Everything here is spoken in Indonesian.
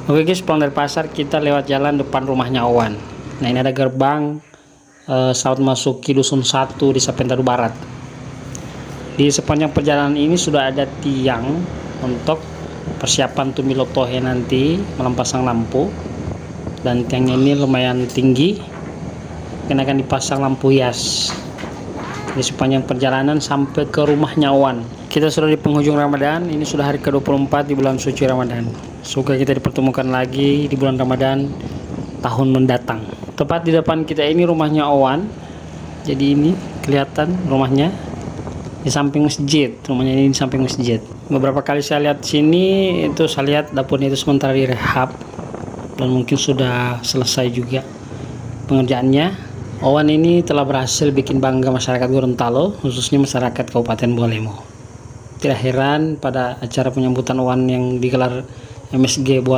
Oke guys, pulang dari pasar kita lewat jalan depan rumahnya Owan. Nah ini ada gerbang saat masuki dusun 1 di Sapentaru Barat. Di sepanjang perjalanan ini sudah ada tiang untuk persiapan Tumilo Tohe nanti malam pasang lampu, dan tiangnya ini lumayan tinggi karena akan dipasang lampu hias di sepanjang perjalanan sampai ke rumahnya Owan. Kita sudah di penghujung Ramadan, ini sudah hari ke-24 di bulan suci Ramadan. Semoga kita dipertemukan lagi di bulan Ramadan tahun mendatang. Tepat di depan kita ini rumahnya Owan. Jadi ini kelihatan rumahnya di samping masjid. Rumahnya ini di samping masjid. Beberapa kali saya lihat sini, itu saya lihat dapurnya itu sementara direhab dan mungkin sudah selesai juga pengerjaannya. Owan ini telah berhasil bikin bangga masyarakat Gorontalo, khususnya masyarakat Kabupaten Bualemo. Tidak heran pada acara penyambutan Owan yang digelar MSG Bualemo